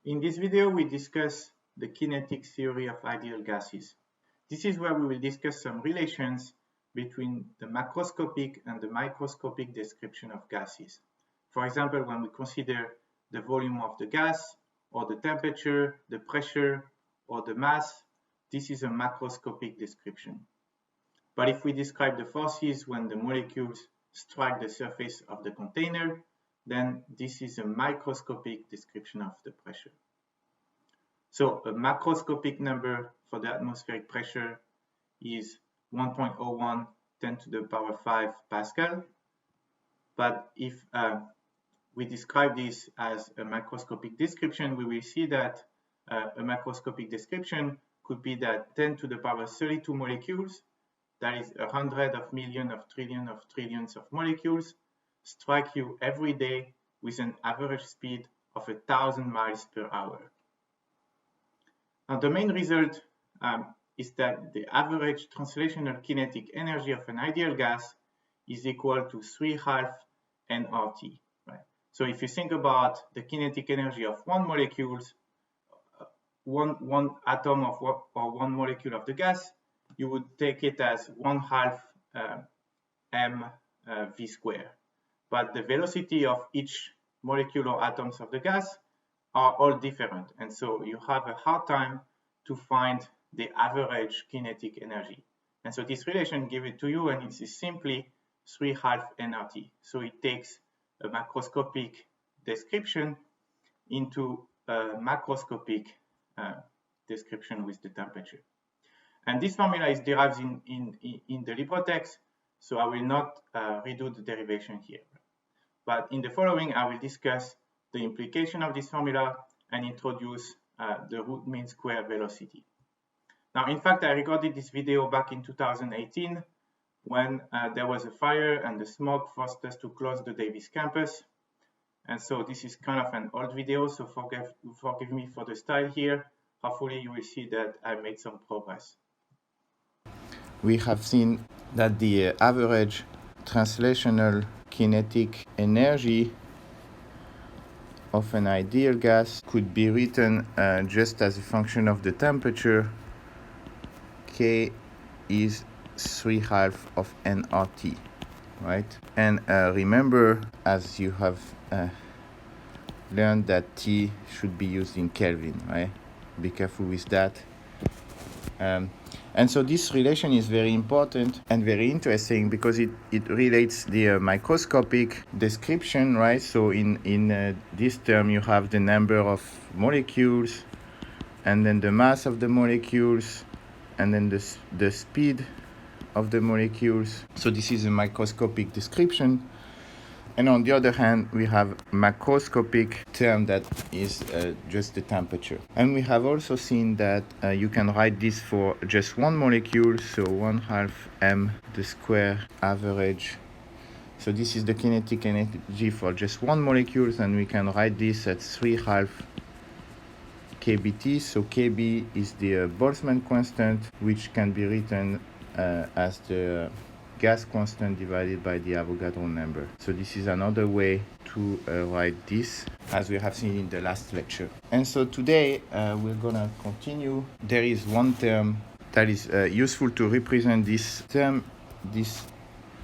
In this video, we discuss the kinetic theory of ideal gases. This is where we will discuss some relations between the macroscopic and the microscopic description of gases. For example, when we consider the volume of the gas, or the temperature, the pressure, or the mass, this is a macroscopic description. But if we describe the forces when the molecules strike the surface of the container, then this is a microscopic description of the pressure. So a macroscopic number for the atmospheric pressure is 1.01 10 to the power 5 Pascal. But if we describe this as a macroscopic description, we will see that a macroscopic description could be that 10 to the power 32 molecules, that is 100 of million of trillions of molecules, strike you every day with an average speed of 1,000 miles per hour. Now, the main result is that the average translational kinetic energy of an ideal gas is equal to 3/2 nRT. Right? So if you think about the kinetic energy of one molecule, one atom of or one molecule of the gas, you would take it as 1/2 mv squared. But the velocity of each molecule or atoms of the gas are all different, and so you have a hard time to find the average kinetic energy. And so this relation gives it to you, and it is simply 3/2 nRT. So it takes a macroscopic description into a macroscopic description with the temperature. And this formula is derived in the LibreText, so I will not redo the derivation here. But in the following, I will discuss the implication of this formula and introduce the root mean square velocity. Now, in fact, I recorded this video back in 2018 when there was a fire and the smoke forced us to close the Davis campus. And so this is kind of an old video, so forgive me for the style here. Hopefully you will see that I made some progress. We have seen that the average translational kinetic energy of an ideal gas could be written just as a function of the temperature. K is 3/2 of nRT, right? And remember, as you have learned, that T should be used in Kelvin, right? Be careful with that. And so this relation is very important and very interesting because it relates the microscopic description, right? So in this term, you have the number of molecules, and then the mass of the molecules, and then the speed of the molecules. So this is a microscopic description. And on the other hand, we have macroscopic term that is just the temperature. And we have also seen that you can write this for just one molecule, so 1/2 m the square average. So this is the kinetic energy for just one molecule, and we can write this at 3/2 kBt. So kb is the Boltzmann constant, which can be written as the gas constant divided by the Avogadro number. So this is another way to write this, as we have seen in the last lecture. And so today we're gonna continue. There is one term that is useful to represent this term, this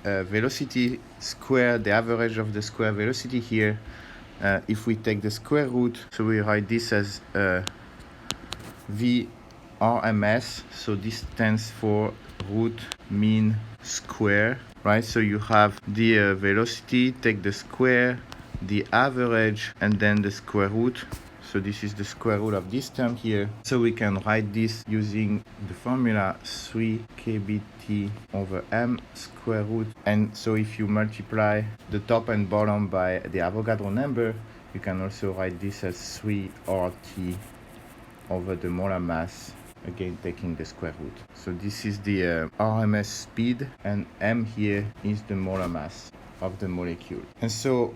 velocity square, the average of the square velocity here. If we take the square root, so we write this as VRMS. So this stands for root mean square, right? So you have the velocity, take the square, the average, and then the square root. So this is the square root of this term here. So we can write this using the formula 3 kBt over m square root. And so if you multiply the top and bottom by the Avogadro number, you can also write this as 3 RT over the molar mass, again taking the square root. So this is the RMS speed, and m here is the molar mass of the molecule. And so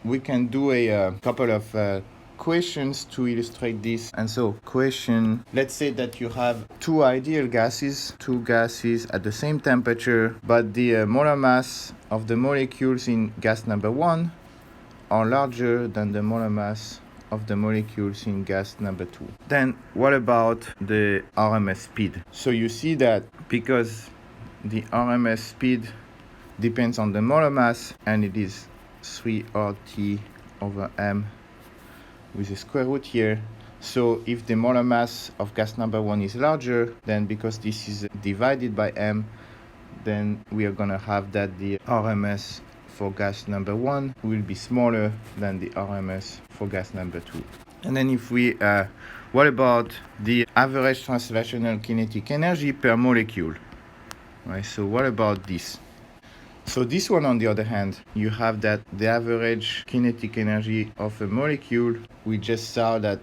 we can do a couple of questions to illustrate this. And so question, let's say that you have two ideal gases, two gases at the same temperature, but the molar mass of the molecules in gas number 1 are larger than the molar mass of the molecules in gas number 2. Then what about the RMS speed? So you see that because the RMS speed depends on the molar mass, and it is 3RT over m with a square root here. So if the molar mass of gas number 1 is larger, then because this is divided by m, then we are going to have that the RMS for gas number 1 will be smaller than the RMS for gas number 2. And then if we, what about the average translational kinetic energy per molecule? Right, so what about this? So this one, on the other hand, you have that the average kinetic energy of a molecule, we just saw that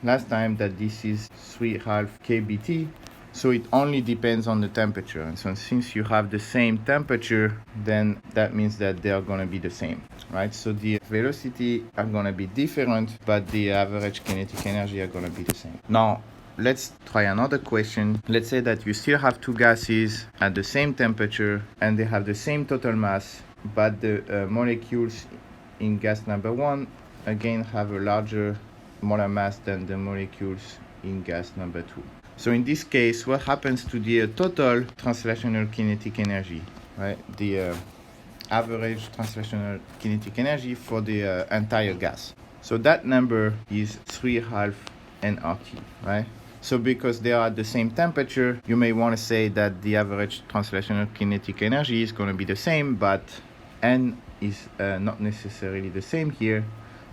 last time that this is 3/2 kBt, so it only depends on the temperature. And so since you have the same temperature, then that means that they are going to be the same, right? So the velocity are going to be different, but the average kinetic energy are going to be the same. Now, let's try another question. Let's say that you still have two gases at the same temperature and they have the same total mass, but the molecules in gas number 1 again have a larger molar mass than the molecules in gas number 2. So in this case, what happens to the total translational kinetic energy, right? The average translational kinetic energy for the entire gas. So that number is 3/2 nRT, right? So because they are at the same temperature, you may want to say that the average translational kinetic energy is going to be the same, but n is not necessarily the same here.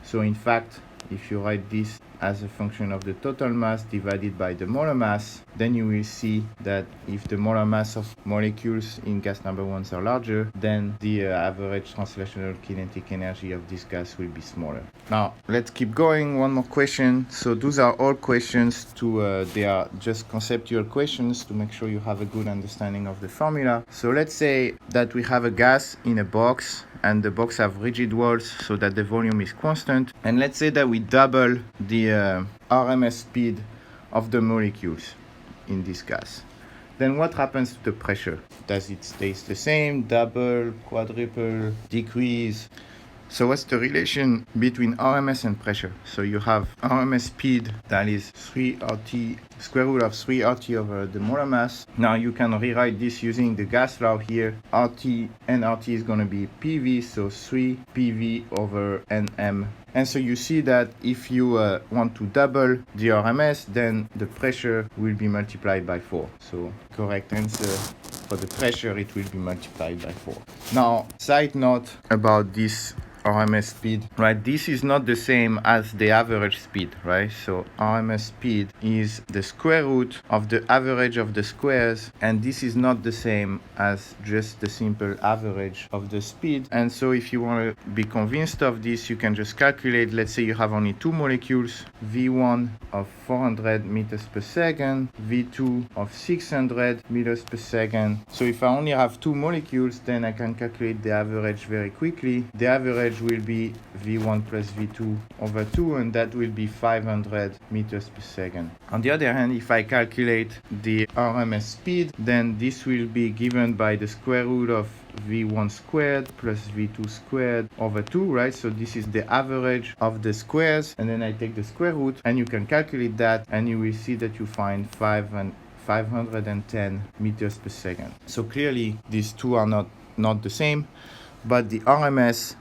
So in fact, if you write this as a function of the total mass divided by the molar mass, then you will see that if the molar mass of molecules in gas number 1 are larger, then the average translational kinetic energy of this gas will be smaller. Now, let's keep going. One more question. So those are all questions they are just conceptual questions to make sure you have a good understanding of the formula. So let's say that we have a gas in a box, and the box have rigid walls so that the volume is constant. And let's say that we double the RMS speed of the molecules in this gas. Then what happens to the pressure? Does it stay the same, double, quadruple, decrease? So what's the relation between RMS and pressure? So you have RMS speed, that is 3RT, square root of 3RT over the molar mass. Now you can rewrite this using the gas law here. RT and RT is going to be PV, so 3 PV over NM. And so you see that if you want to double the RMS, then the pressure will be multiplied by 4. So correct answer for the pressure, it will be multiplied by 4. Now, side note about this RMS speed, right? This is not the same as the average speed, right? So RMS speed is the square root of the average of the squares, and this is not the same as just the simple average of the speed. And so if you want to be convinced of this, you can just calculate. Let's say you have only two molecules, V1 of 400 meters per second, V2 of 600 meters per second. So if I only have two molecules, then I can calculate the average very quickly. The average will be V1 plus V2 over 2, and that will be 500 meters per second. On the other hand, if I calculate the RMS speed, then this will be given by the square root of V1 squared plus V2 squared over 2, right? So this is the average of the squares, and then I take the square root, and you can calculate that, and you will see that you find 510 meters per second. So clearly, these two are not the same, but the RMS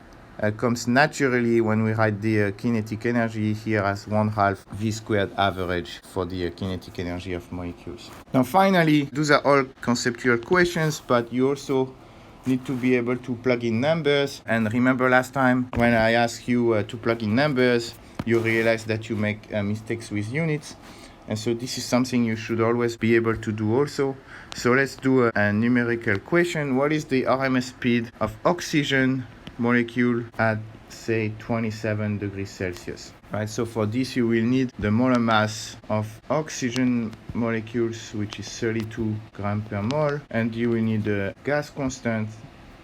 comes naturally when we write the kinetic energy here as 1/2 V squared average for the kinetic energy of molecules. Now finally, those are all conceptual questions, but you also need to be able to plug in numbers. And remember last time when I asked you to plug in numbers, you realize that you make mistakes with units. And so this is something you should always be able to do also. So let's do a numerical question. What is the RMS speed of oxygen molecule at, say, 27 degrees Celsius? Right, so for this you will need the molar mass of oxygen molecules, which is 32 grams per mole, and you will need the gas constant,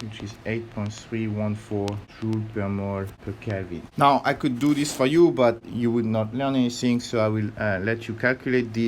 which is 8.314 joule per mole per Kelvin. Now I could do this for you, but you would not learn anything, so I will let you calculate this.